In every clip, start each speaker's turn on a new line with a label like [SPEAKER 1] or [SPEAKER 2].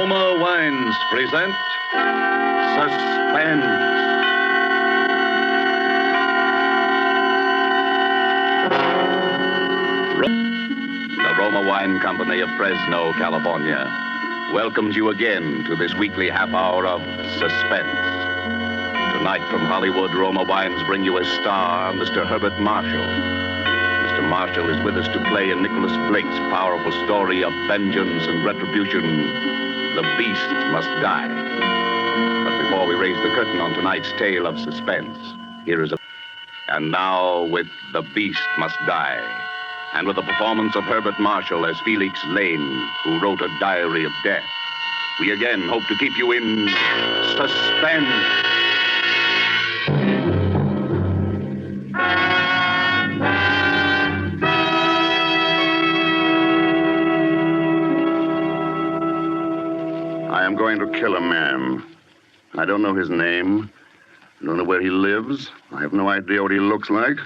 [SPEAKER 1] Roma Wines present Suspense. The Roma Wine Company of Fresno, California, welcomes you again to this weekly half hour of Suspense. Tonight from Hollywood, Roma Wines bring you a star, Mr. Herbert Marshall. Mr. Marshall is with us to play in Nicholas Blake's powerful story of vengeance and retribution, The Beast Must Die. But before we raise the curtain on tonight's tale of suspense, here is a... And now with The Beast Must Die, and with the performance of Herbert Marshall as Felix Laine, who wrote a diary of death, we again hope to keep you in suspense.
[SPEAKER 2] I am going to kill a man. I don't know his name. I don't know where he lives. I have no idea what he looks like.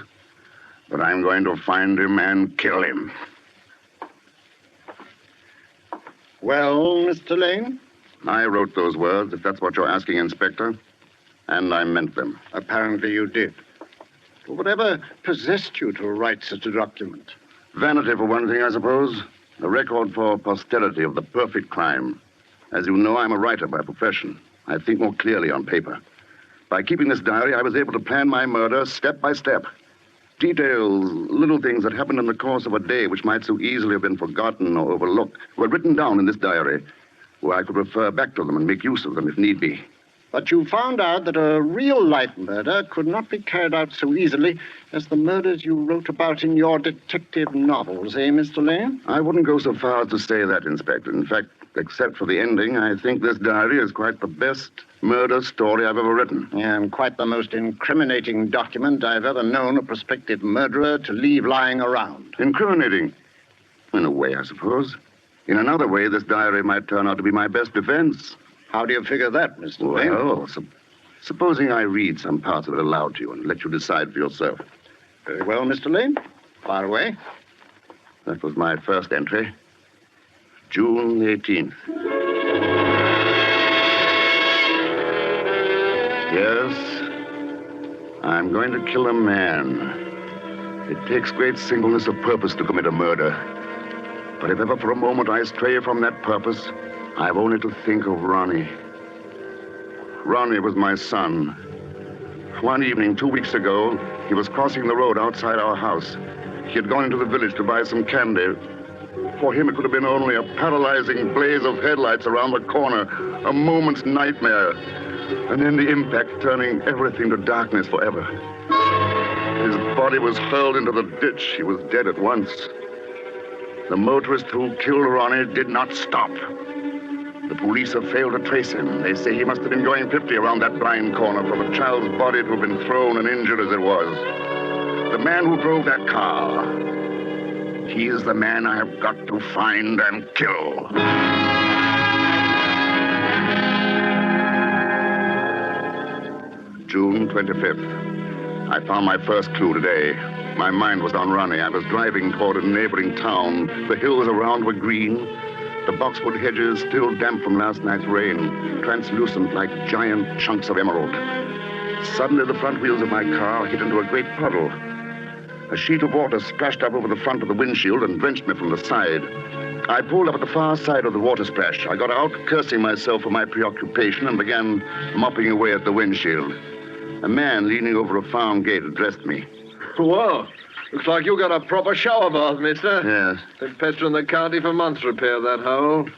[SPEAKER 2] But I'm going to find him and kill him.
[SPEAKER 3] Well, Mr. Laine?
[SPEAKER 2] I wrote those words, if that's what you're asking, Inspector. And I meant them.
[SPEAKER 3] Apparently you did. But whatever possessed you to write such a document?
[SPEAKER 2] Vanity, for one thing, I suppose. A record for posterity of the perfect crime. As you know, I'm a writer by profession. I think more clearly on paper. By keeping this diary, I was able to plan my murder step by step. Details, little things that happened in the course of a day which might so easily have been forgotten or overlooked, were written down in this diary, where I could refer back to them and make use of them if need be.
[SPEAKER 3] But you found out that a real-life murder could not be carried out so easily as the murders you wrote about in your detective novels, eh, Mr. Laine?
[SPEAKER 2] I wouldn't go so far as to say that, Inspector. In fact, except for the ending, I think this diary is quite the best murder story I've ever written.
[SPEAKER 3] Yeah, and quite the most incriminating document I've ever known a prospective murderer to leave lying around.
[SPEAKER 2] Incriminating? In a way, I suppose. In another way, this diary might turn out to be my best defense.
[SPEAKER 3] How do you figure that, Mr. Laine?
[SPEAKER 2] Well, supposing I read some parts of it aloud to you and let you decide for yourself.
[SPEAKER 3] Very well, Mr. Laine. Fire away.
[SPEAKER 2] That was my first entry. June 18th. Yes, I'm going to kill a man. It takes great singleness of purpose to commit a murder. But if ever for a moment I stray from that purpose, I've only to think of Ronnie. Ronnie was my son. One evening, 2 weeks ago, he was crossing the road outside our house. He had gone into the village to buy some candy. For him, it could have been only a paralyzing blaze of headlights around the corner, a moment's nightmare, and then the impact turning everything to darkness forever. His body was hurled into the ditch. He was dead at once. The motorist who killed Ronnie did not stop. The police have failed to trace him. They say he must have been going 50 around that blind corner from a child's body to have been thrown and injured as it was. The man who drove that car, he is the man I have got to find and kill. June 25th. I found my first clue today. My mind was on Ronnie. I was driving toward a neighboring town. The hills around were green. The boxwood hedges, still damp from last night's rain, translucent like giant chunks of emerald. Suddenly, the front wheels of my car hit into a great puddle. A sheet of water splashed up over the front of the windshield and drenched me from the side. I pulled up at the far side of the water splash. I got out, cursing myself for my preoccupation, and began mopping away at the windshield. A man leaning over a farm gate addressed me.
[SPEAKER 4] Well, looks like you got a proper shower bath, mister.
[SPEAKER 2] Yes.
[SPEAKER 4] Been pestering the county for months to repair that hole.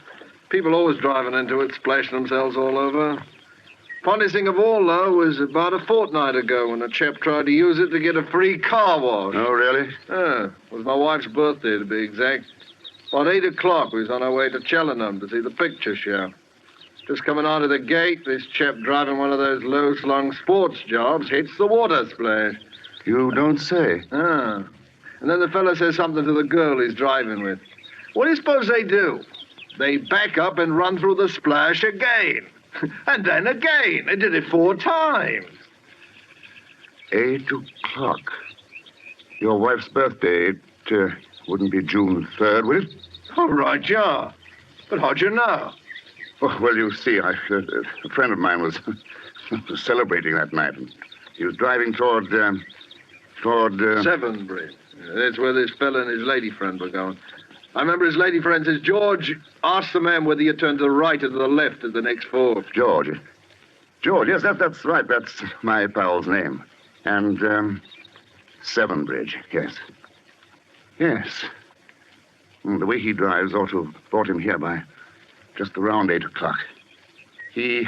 [SPEAKER 4] People always driving into it, splashing themselves all over. Funniest thing of all, though, was about a fortnight ago when a chap tried to use it to get a free car wash.
[SPEAKER 2] Oh, really?
[SPEAKER 4] Yeah, it was my wife's birthday, to be exact. About 8 o'clock, we was on our way to Cheltenham to see the picture show. Just coming out of the gate, this chap driving one of those low-slung sports jobs hits the water splash.
[SPEAKER 2] You don't say.
[SPEAKER 4] Ah. And then the fella says something to the girl he's driving with. What do you suppose they do? They back up and run through the splash again. And then again. They did it 4 times.
[SPEAKER 2] 8 o'clock. Your wife's birthday, it wouldn't be June 3rd, would it?
[SPEAKER 4] All right, yeah. But how'd you know?
[SPEAKER 2] Oh, well, you see, a friend of mine was celebrating that night. He was driving toward...
[SPEAKER 4] Seven Bridge. That's where this fella and his lady friend were going. I remember his lady friend says, George, ask the man whether you turn to the right or to the left at the next fork.
[SPEAKER 2] George, yes, that's right. That's my pal's name. And, Seven Bridge, yes. Yes. The way he drives ought to have brought him here by just around 8 o'clock. He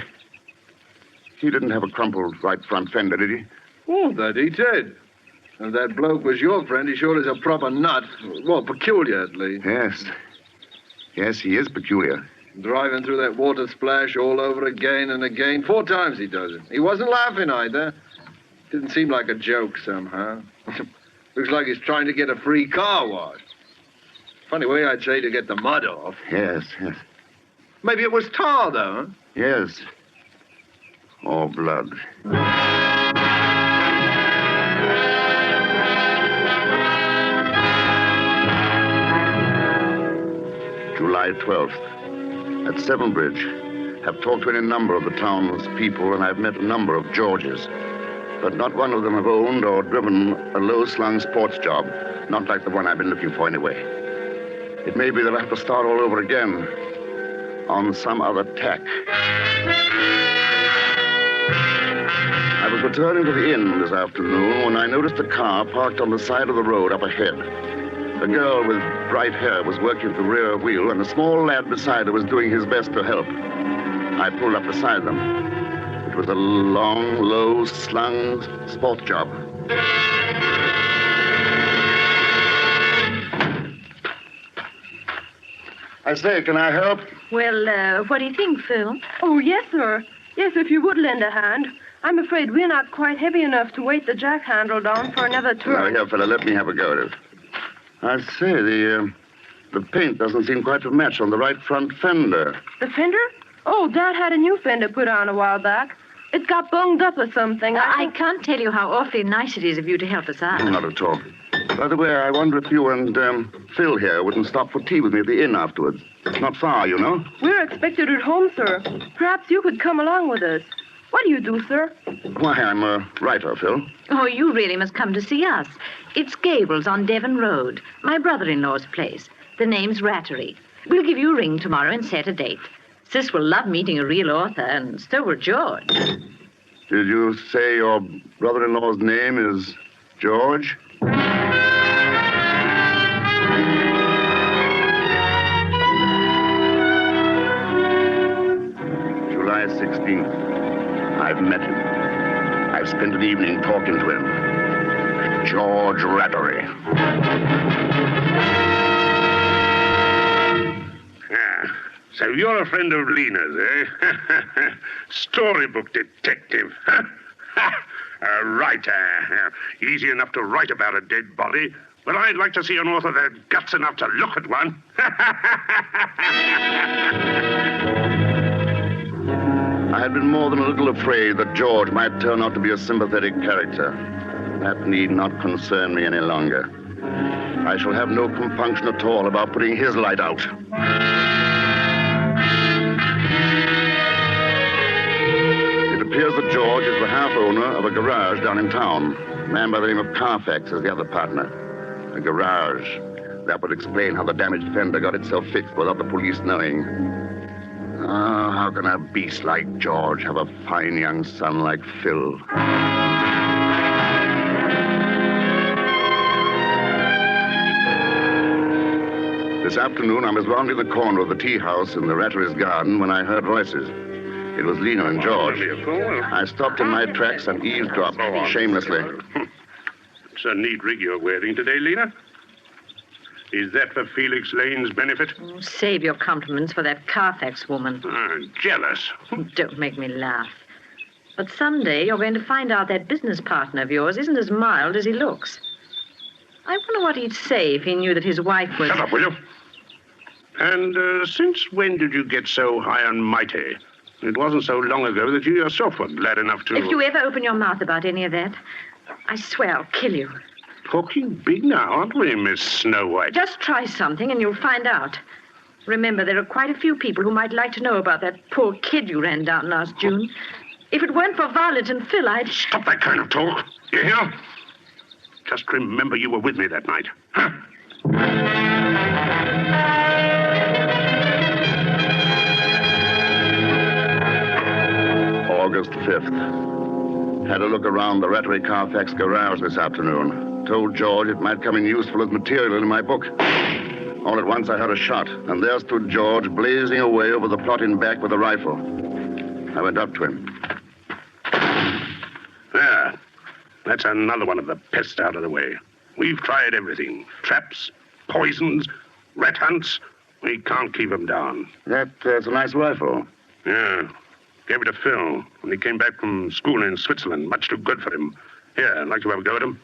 [SPEAKER 2] didn't have a crumpled right front fender, did he?
[SPEAKER 4] Oh, that he did. And that bloke was your friend. He sure is a proper nut. Well, peculiar, at least.
[SPEAKER 2] Yes. Yes, he is peculiar.
[SPEAKER 4] Driving through that water splash all over again and again. 4 times he does it. He wasn't laughing either. Didn't seem like a joke somehow. Looks like he's trying to get a free car wash. Funny way I'd say to get the mud off.
[SPEAKER 2] Yes.
[SPEAKER 4] Maybe it was tar, though, huh?
[SPEAKER 2] Yes. Or blood. July 12th. At Seven Bridge. I've talked to any number of the town's people, and I've met a number of Georges. But not one of them have owned or driven a low-slung sports job. Not like the one I've been looking for anyway. It may be that I have to start all over again on some other tack. I was returning to the inn this afternoon when I noticed a car parked on the side of the road up ahead. A girl with bright hair was working at the rear wheel, and a small lad beside her was doing his best to help. I pulled up beside them. It was a long, low-slung sports job. I say, can I help?
[SPEAKER 5] Well, what do you think, Phil?
[SPEAKER 6] Oh, yes, sir. Yes, if you would lend a hand. I'm afraid we're not quite heavy enough to weight the jack handle down for another
[SPEAKER 2] Now,
[SPEAKER 6] turn.
[SPEAKER 2] here, fella, let me have a go at it. I say, the paint doesn't seem quite to match on the right front fender.
[SPEAKER 6] The fender? Oh, Dad had a new fender put on a while back. It got bunged up or something.
[SPEAKER 5] I can't tell you how awfully nice it is of you to help us out.
[SPEAKER 2] Not at all. By the way, I wonder if you and Phil here wouldn't stop for tea with me at the inn afterwards. It's not far, you know.
[SPEAKER 6] We're expected at home, sir. Perhaps you could come along with us. What do you do, sir?
[SPEAKER 2] Why, I'm a writer, Phil.
[SPEAKER 5] Oh, you really must come to see us. It's Gables on Devon Road, my brother-in-law's place. The name's Rattery. We'll give you a ring tomorrow and set a date. Sis will love meeting a real author, and so will George.
[SPEAKER 2] Did you say your brother-in-law's name is George? July 16th. I've met him. I've spent an evening talking to him. George Rattery.
[SPEAKER 7] So you're a friend of Lena's, eh? Storybook detective. A writer. Easy enough to write about a dead body. Well, I'd like to see an author that had guts enough to look at one.
[SPEAKER 2] I had been more than a little afraid that George might turn out to be a sympathetic character. That need not concern me any longer. I shall have no compunction at all about putting his light out. It appears that George is the half owner of a garage down in town. A man by the name of Carfax is the other partner. A garage. That would explain how the damaged fender got itself fixed without the police knowing. Oh, how can a beast like George have a fine young son like Phil? This afternoon, I was rounding the corner of the tea house in the Rattery's garden when I heard voices. It was Lena and George. I stopped in my tracks and eavesdropped shamelessly.
[SPEAKER 7] It's a neat rig you're wearing today, Lena. Is that for Felix Laine's benefit?
[SPEAKER 5] Oh, save your compliments for that Carfax woman.
[SPEAKER 7] Jealous.
[SPEAKER 5] Don't make me laugh. But someday you're going to find out that business partner of yours isn't as mild as he looks. I wonder what he'd say if he knew that his wife was...
[SPEAKER 7] Shut up, will you? And since when did you get so high and mighty? It wasn't so long ago that you yourself were glad enough to...
[SPEAKER 5] If you ever open your mouth about any of that, I swear I'll kill you.
[SPEAKER 7] Talking big now, aren't we, Miss Snow White?
[SPEAKER 5] Just try something and you'll find out. Remember, there are quite a few people who might like to know about that poor kid you ran down last June. If it weren't for Violet and Phil, I'd...
[SPEAKER 7] Stop that kind of talk. You hear? Just remember you were with me that night. Huh?
[SPEAKER 2] August 5th. Had a look around the Rattery Carfax garage this afternoon. Told George it might come in useful as material in my book. All at once I heard a shot, and there stood George blazing away over the plot in back with a rifle. I went up to him.
[SPEAKER 7] There. That's another one of the pests out of the way. We've tried everything. Traps, poisons, rat hunts. We can't keep them down.
[SPEAKER 2] That's a nice rifle.
[SPEAKER 7] Yeah. Gave it to Phil when he came back from school in Switzerland. Much too good for him. Here, I'd like to have a go at him.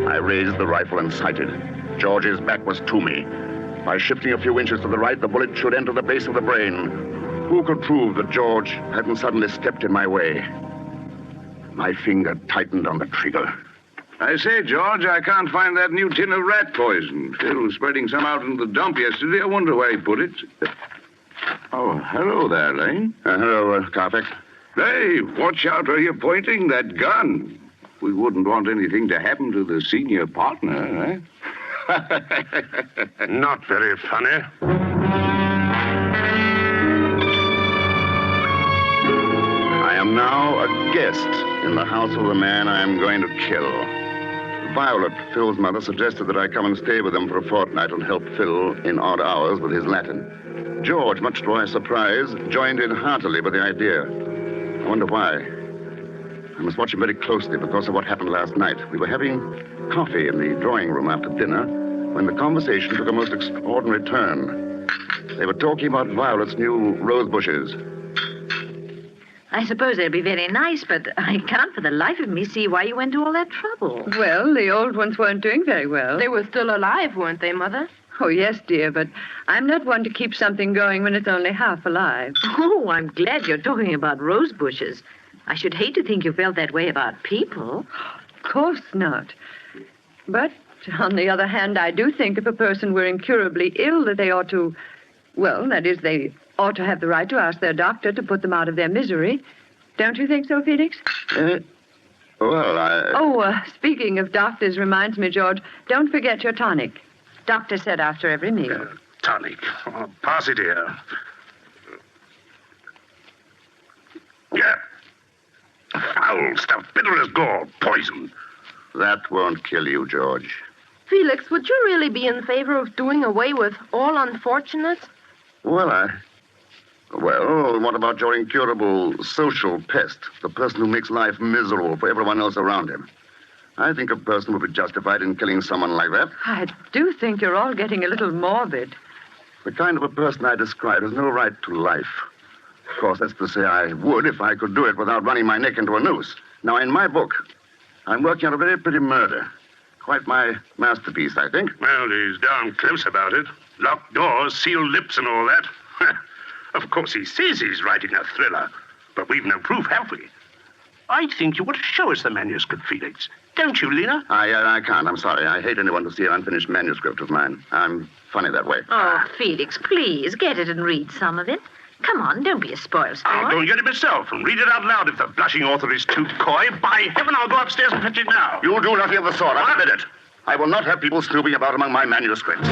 [SPEAKER 2] I raised the rifle and sighted. George's back was to me. By shifting a few inches to the right, the bullet should enter the base of the brain. Who could prove that George hadn't suddenly stepped in my way? My finger tightened on the trigger.
[SPEAKER 8] I say, George, I can't find that new tin of rat poison. Phil was spreading some out in the dump yesterday. I wonder where he put it. Oh, hello there, Lane.
[SPEAKER 2] Hello, Carfax.
[SPEAKER 8] Hey, watch out where you're pointing that gun. We wouldn't want anything to happen to the senior partner, eh?
[SPEAKER 7] Not very funny.
[SPEAKER 2] I am now a guest in the house of the man I am going to kill. Violet, Phil's mother, suggested that I come and stay with them for a fortnight and help Phil in odd hours with his Latin. George, much to my surprise, joined in heartily with the idea. I wonder why. I must watch him very closely because of what happened last night. We were having coffee in the drawing room after dinner when the conversation took a most extraordinary turn. They were talking about Violet's new rose bushes.
[SPEAKER 5] I suppose they'll be very nice, but I can't for the life of me see why you went to all that trouble.
[SPEAKER 9] Well, the old ones weren't doing very well.
[SPEAKER 6] They were still alive, weren't they, Mother?
[SPEAKER 9] Oh, yes, dear, but I'm not one to keep something going when it's only half alive.
[SPEAKER 5] Oh, I'm glad you're talking about rose bushes. I should hate to think you felt that way about people.
[SPEAKER 9] Of course not. But, on the other hand, I do think if a person were incurably ill that they ought to... Well, that is, they ought to have the right to ask their doctor to put them out of their misery. Don't you think so, Felix? Speaking of doctors reminds me, George, don't forget your tonic. Doctor said after every meal.
[SPEAKER 7] Tonic. Oh, pass it here. Yeah. Foul stuff, bitter as gall, poison.
[SPEAKER 2] That won't kill you, George.
[SPEAKER 6] Felix, would you really be in favor of doing away with all unfortunates?
[SPEAKER 2] Well, what about your incurable social pest, the person who makes life miserable for everyone else around him? I think a person would be justified in killing someone like that.
[SPEAKER 9] I do think you're all getting a little morbid.
[SPEAKER 2] The kind of a person I describe has no right to life. Of course, that's to say I would if I could do it without running my neck into a noose. Now, in my book, I'm working on a very pretty murder. Quite my masterpiece, I think.
[SPEAKER 7] Well, he's darn close about it. Locked doors, sealed lips, and all that. Of course, he says he's writing a thriller, but we've no proof, have we? I think you ought to show us the manuscript, Felix. Don't you, Lena?
[SPEAKER 2] I can't. I'm sorry. I hate anyone to see an unfinished manuscript of mine. I'm funny that way.
[SPEAKER 5] Oh, Felix, please, get it and read some of it. Come on, don't be a spoilsport.
[SPEAKER 7] I'll go and get it myself and read it out loud if the blushing author is too coy. By heaven, I'll go upstairs and fetch it now.
[SPEAKER 2] You'll do nothing of the sort. I admit it. I will not have people snooping about among my manuscripts.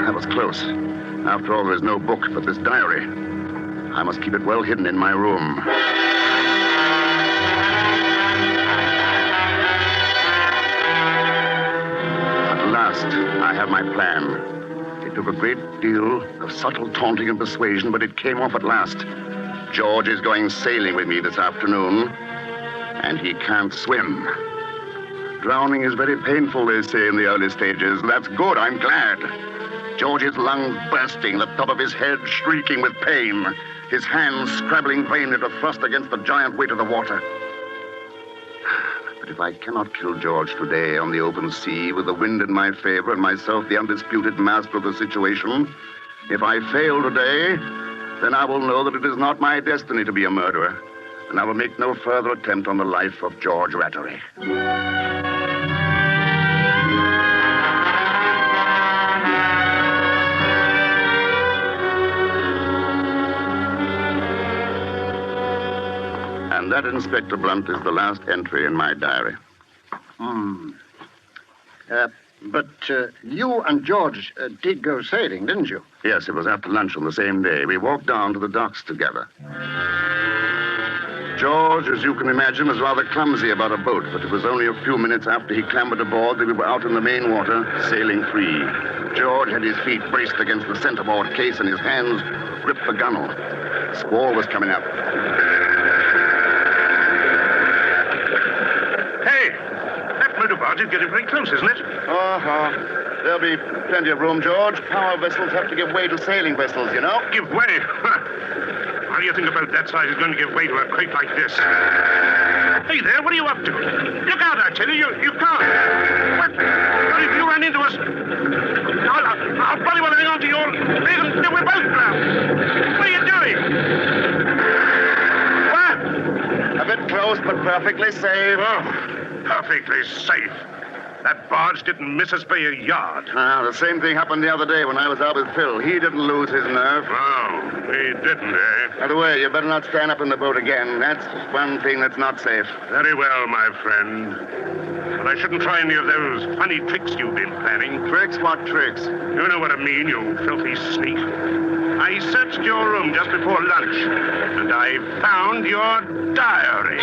[SPEAKER 2] That was close. After all, there is no book but this diary. I must keep it well hidden in my room. At last, I have my plan. It took a great deal of subtle taunting and persuasion, but it came off at last. George is going sailing with me this afternoon, and he can't swim. Drowning is very painful, they say, in the early stages. That's good, I'm glad. George's lungs bursting, the top of his head shrieking with pain, his hands scrabbling vainly to thrust against the giant weight of the water. But if I cannot kill George today on the open sea, with the wind in my favor and myself the undisputed master of the situation, if I fail today, then I will know that it is not my destiny to be a murderer, and I will make no further attempt on the life of George Rattery. And that, Inspector Blunt, is the last entry in my diary.
[SPEAKER 3] But you and George did go sailing, didn't you?
[SPEAKER 2] Yes, it was after lunch on the same day. We walked down to the docks together. George, as you can imagine, was rather clumsy about a boat, but it was only a few minutes after he clambered aboard that we were out in the main water, sailing free. George had his feet braced against the centerboard case and his hands gripped the gunwale. A squall was coming up.
[SPEAKER 7] Hey, that motor barge is getting very close, isn't it?
[SPEAKER 2] There'll be plenty of room, George. Power vessels have to give way to sailing vessels, you know.
[SPEAKER 7] Give way? How do you think about that size is going to give way to a crate like this? Hey there, what are you up to? Look out, I tell you, you can't. What if you run into us? I'll bloody well hang on to your leg and we're both drowned. What are you doing? What?
[SPEAKER 2] A bit close, but perfectly safe.
[SPEAKER 7] Oh, perfectly safe. That barge didn't miss us by a yard.
[SPEAKER 2] The same thing happened the other day when I was out with Phil. He didn't lose his nerve.
[SPEAKER 7] Oh, he didn't, eh?
[SPEAKER 2] By the way, you better not stand up in the boat again. That's one thing that's not safe.
[SPEAKER 7] Very well, my friend. But I shouldn't try any of those funny tricks you've been planning.
[SPEAKER 2] Tricks? What tricks?
[SPEAKER 7] You know what I mean, you filthy sneak. I searched your room just before lunch, and I found your diary.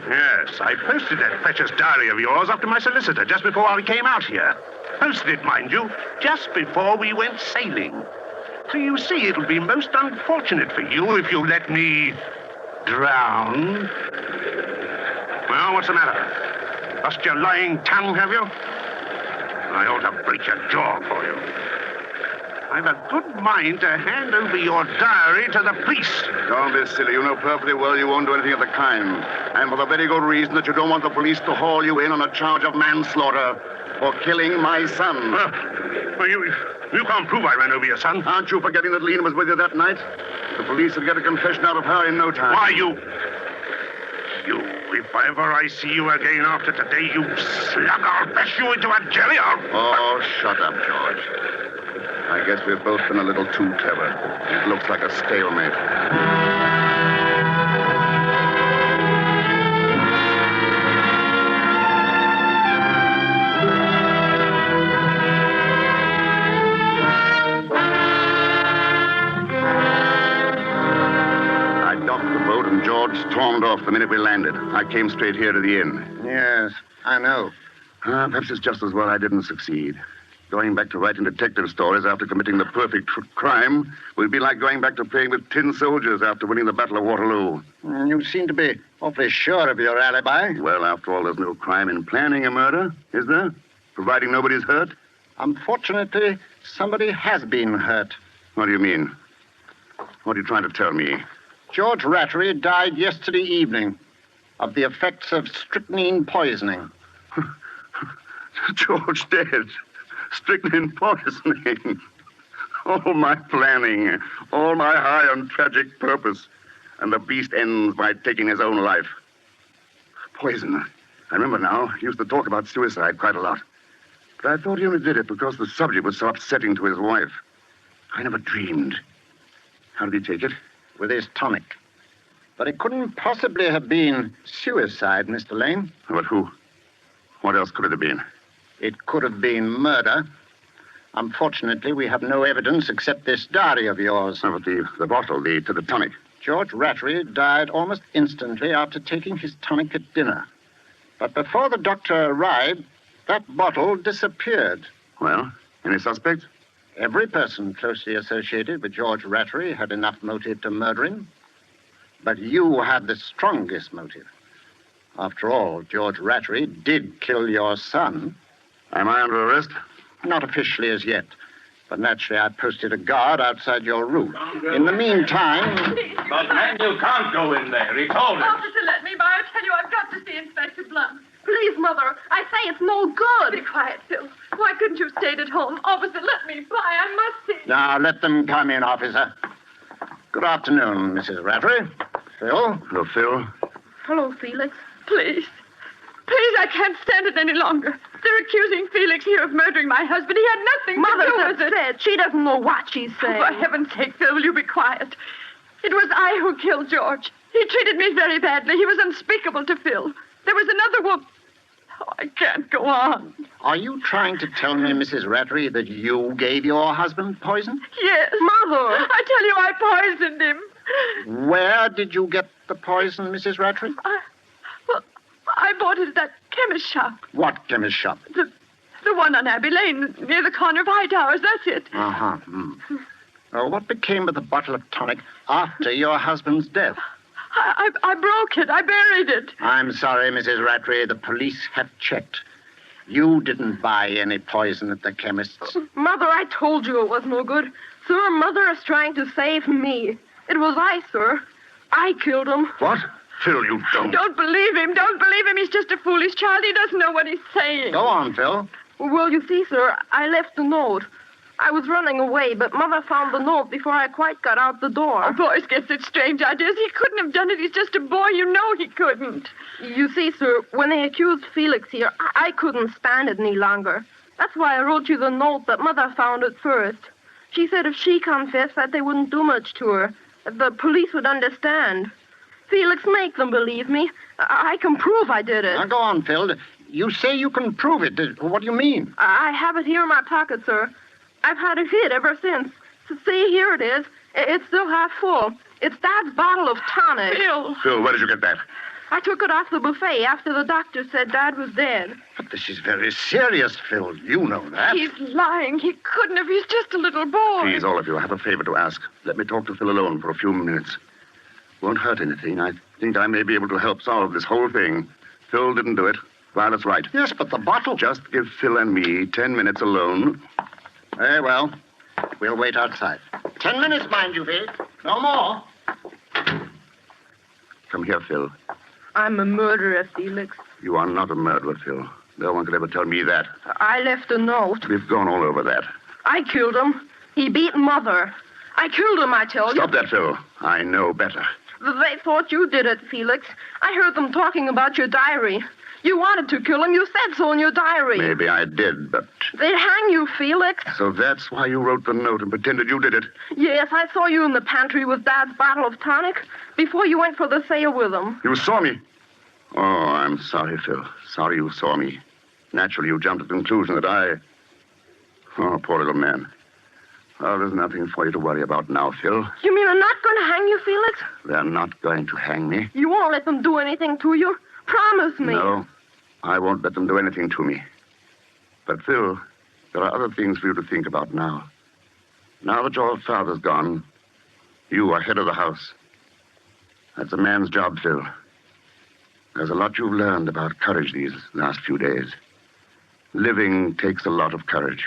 [SPEAKER 7] Yes, I posted that precious diary of yours up to my solicitor just before I came out here. Posted it, mind you, just before we went sailing. So you see, it'll be most unfortunate for you if you let me drown. Well, what's the matter? Lost your lying tongue, have you? I ought to break your jaw for you. I've a good mind to hand over your diary to the police.
[SPEAKER 2] Don't be silly. You know perfectly well you won't do anything of the kind. And for the very good reason that you don't want the police to haul you in on a charge of manslaughter for killing my son.
[SPEAKER 7] Well, you can't prove I ran over your son.
[SPEAKER 2] Aren't you forgetting that Lena was with you that night? The police will get a confession out of her in no time.
[SPEAKER 7] Why, you, if ever I see you again after today, you slug, I'll bash you into a jelly.
[SPEAKER 2] Oh, shut up, George. I guess we've both been a little too clever. It looks like a stalemate. I docked the boat and George stormed off the minute we landed. I came straight here to the inn.
[SPEAKER 3] Yes, I know.
[SPEAKER 2] Perhaps it's just as well I didn't succeed. Going back to writing detective stories after committing the perfect crime would be like going back to playing with tin soldiers after winning the Battle of Waterloo.
[SPEAKER 3] You seem to be awfully sure of your alibi.
[SPEAKER 2] Well, after all, there's no crime in planning a murder, is there? Providing nobody's hurt?
[SPEAKER 3] Unfortunately, somebody has been hurt.
[SPEAKER 2] What do you mean? What are you trying to tell me?
[SPEAKER 3] George Rattery died yesterday evening of the effects of strychnine poisoning.
[SPEAKER 2] George dead. Strychnine poisoning. All my planning, all my high and tragic purpose, and the beast ends by taking his own life. Poison. I remember now. He used to talk about suicide quite a lot. But I thought he only did it because the subject was so upsetting to his wife. I never dreamed. How did he take it?
[SPEAKER 3] With his tonic. But it couldn't possibly have been suicide, Mr. Laine.
[SPEAKER 2] But who? What else could it have been?
[SPEAKER 3] It could have been murder. Unfortunately, we have no evidence except this diary of yours.
[SPEAKER 2] Oh, but the bottle, the tonic.
[SPEAKER 3] George Rattery died almost instantly after taking his tonic at dinner. But before the doctor arrived, that bottle disappeared.
[SPEAKER 2] Well, any suspects?
[SPEAKER 3] Every person closely associated with George Rattery had enough motive to murder him. But you had the strongest motive. After all, George Rattery did kill your son.
[SPEAKER 2] Am I under arrest?
[SPEAKER 3] Not officially as yet. But naturally, I posted a guard outside your room. In the meantime...
[SPEAKER 10] But, man, you can't go in there. He told us.
[SPEAKER 6] Officer, let me by. I tell you, I've got to see Inspector Blunt. Please, Mother. I say it's no good. Be quiet, Phil. Why couldn't you have stayed at home? Officer, let me by. I must see.
[SPEAKER 3] Now, let them come in, officer. Good afternoon, Mrs. Rattery. Phil?
[SPEAKER 2] Hello, Phil.
[SPEAKER 6] Hello, Felix. Please. Please, I can't stand it any longer. They're accusing Felix here of murdering my husband. He had nothing to do with it.
[SPEAKER 11] She doesn't know what she's saying.
[SPEAKER 6] For heaven's sake, Phil, will you be quiet? It was I who killed George. He treated me very badly. He was unspeakable to Phil. There was another woman. Oh, I can't go on.
[SPEAKER 3] Are you trying to tell me, Mrs. Rattery, that you gave your husband poison?
[SPEAKER 6] Yes. Mother! I tell you, I poisoned him.
[SPEAKER 3] Where did you get the poison, Mrs. Rattery?
[SPEAKER 6] I bought it at that chemist shop.
[SPEAKER 3] What chemist shop?
[SPEAKER 6] The one on Abbey Lane, near the corner of Hightowers. That's it.
[SPEAKER 3] Uh-huh. What became of the bottle of tonic after your husband's death?
[SPEAKER 6] I broke it. I buried it.
[SPEAKER 3] I'm sorry, Mrs. Rattery. The police have checked. You didn't buy any poison at the chemist's.
[SPEAKER 6] Mother, I told you it was no good. Sir, Mother is trying to save me. It was I, sir. I killed him.
[SPEAKER 2] What? Phil, you don't.
[SPEAKER 6] Don't believe him. Don't believe him. He's just a foolish child. He doesn't know what he's saying.
[SPEAKER 3] Go on, Phil.
[SPEAKER 6] Well, you see, sir, I left a note. I was running away, but Mother found the note before I quite got out the door. Oh, boys get such strange ideas. He couldn't have done it. He's just a boy. You know he couldn't. You see, sir, when they accused Felix here, I couldn't stand it any longer. That's why I wrote you the note, but Mother found it first. She said if she confessed that they wouldn't do much to her. The police would understand. Felix, make them believe me. I can prove I did it.
[SPEAKER 3] Now, go on, Phil. You say you can prove it. What do you mean?
[SPEAKER 6] I have it here in my pocket, sir. I've had it hid ever since. So see, here it is. It's still half full. It's Dad's bottle of tonic.
[SPEAKER 2] Phil, where did you get that?
[SPEAKER 6] I took it off the buffet after the doctor said Dad was dead.
[SPEAKER 3] But this is very serious, Phil. You know that.
[SPEAKER 6] He's lying. He couldn't have. He's just a little boy.
[SPEAKER 2] Please, all of you, I have a favor to ask. Let me talk to Phil alone for a few minutes. Won't hurt anything. I think I may be able to help solve this whole thing. Phil didn't do it. Violet's right.
[SPEAKER 3] Yes, but the bottle...
[SPEAKER 2] Just give Phil and me 10 minutes alone.
[SPEAKER 3] Very well. We'll wait outside. 10 minutes, mind you, Phil. No more.
[SPEAKER 2] Come here, Phil.
[SPEAKER 6] I'm a murderer, Felix.
[SPEAKER 2] You are not a murderer, Phil. No one could ever tell me that.
[SPEAKER 6] I left a note.
[SPEAKER 2] We've gone all over that.
[SPEAKER 6] I killed him. He beat Mother. I killed him, I tell you.
[SPEAKER 2] Stop that, Phil. I know better.
[SPEAKER 6] They thought you did it, Felix. I heard them talking about your diary. You wanted to kill him. You said so in your diary.
[SPEAKER 2] Maybe I did, but...
[SPEAKER 6] They'd hang you, Felix.
[SPEAKER 2] So that's why you wrote the note and pretended you did it?
[SPEAKER 6] Yes, I saw you in the pantry with Dad's bottle of tonic before you went for the sale with him.
[SPEAKER 2] You saw me? Oh, I'm sorry, Phil. Sorry you saw me. Naturally, you jumped to the conclusion that I... Oh, poor little man. Oh, there's nothing for you to worry about now, Phil.
[SPEAKER 6] You mean they're not going to hang you, Felix?
[SPEAKER 2] They're not going to hang me.
[SPEAKER 6] You won't let them do anything to you? Promise me.
[SPEAKER 2] No, I won't let them do anything to me. But, Phil, there are other things for you to think about now. Now that your father's gone, you are head of the house. That's a man's job, Phil. There's a lot you've learned about courage these last few days. Living takes a lot of courage.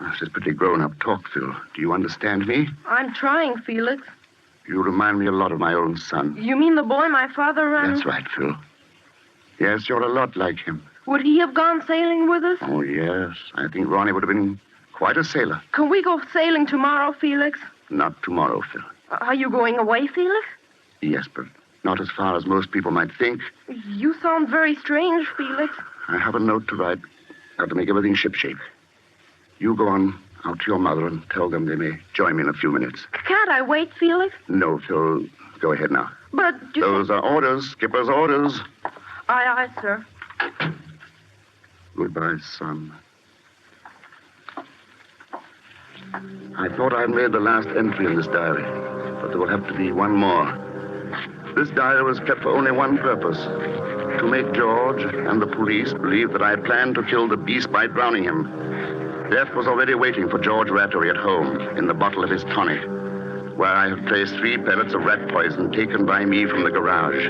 [SPEAKER 2] This is pretty grown-up talk, Phil. Do you understand me?
[SPEAKER 6] I'm trying, Felix.
[SPEAKER 2] You remind me a lot of my own son.
[SPEAKER 6] You mean the boy my father ran?
[SPEAKER 2] That's right, Phil. Yes, you're a lot like him.
[SPEAKER 6] Would he have gone sailing with us?
[SPEAKER 2] Oh, yes. I think Ronnie would have been quite a sailor.
[SPEAKER 6] Can we go sailing tomorrow, Felix?
[SPEAKER 2] Not tomorrow, Phil.
[SPEAKER 6] Are you going away, Felix?
[SPEAKER 2] Yes, but not as far as most people might think.
[SPEAKER 6] You sound very strange, Felix.
[SPEAKER 2] I have a note to write. Got to make everything shipshape. You go on out to your mother and tell them they may join me in a few minutes.
[SPEAKER 6] Can't I wait, Felix?
[SPEAKER 2] No, Phil. Go ahead now.
[SPEAKER 6] But...
[SPEAKER 2] Those are orders. Skipper's orders.
[SPEAKER 6] Aye, sir.
[SPEAKER 2] Goodbye, son. I thought I'd made the last entry in this diary, but there will have to be one more. This diary was kept for only one purpose, to make George and the police believe that I planned to kill the beast by drowning him. Death was already waiting for George Rattery at home in the bottle of his tonic, where I had placed 3 pellets of rat poison taken by me from the garage.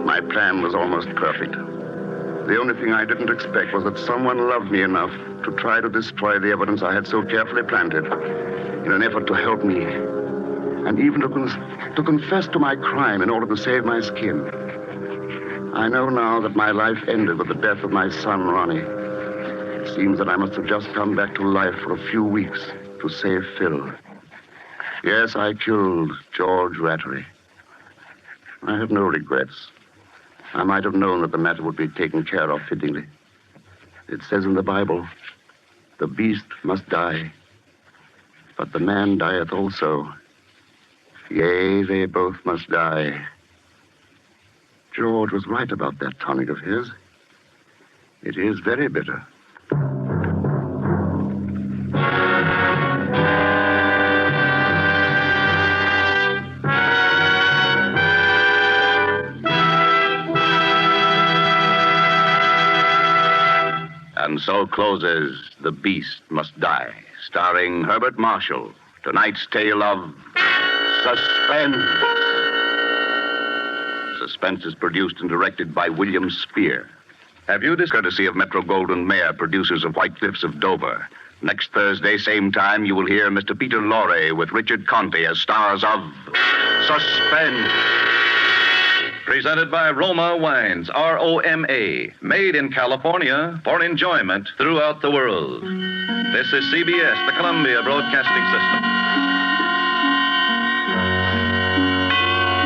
[SPEAKER 2] My plan was almost perfect. The only thing I didn't expect was that someone loved me enough to try to destroy the evidence I had so carefully planted in an effort to help me, and even to confess to my crime in order to save my skin. I know now that my life ended with the death of my son, Ronnie. It seems that I must have just come back to life for a few weeks to save Phil. Yes, I killed George Rattery. I have no regrets. I might have known that the matter would be taken care of fittingly. It says in the Bible, the beast must die, but the man dieth also. Yea, they both must die. George was right about that tonic of his. It is very bitter.
[SPEAKER 1] And so closes The Beast Must Die, starring Herbert Marshall. Tonight's tale of Suspense. Suspense is produced and directed by William Spear. Have you this courtesy of Metro-Goldwyn-Mayer, producers of White Cliffs of Dover? Next Thursday, same time, you will hear Mr. Peter Lorre with Richard Conte as stars of Suspense.
[SPEAKER 11] Presented by Roma Wines, R-O-M-A, made in California for enjoyment throughout the world. This is CBS, the Columbia Broadcasting System.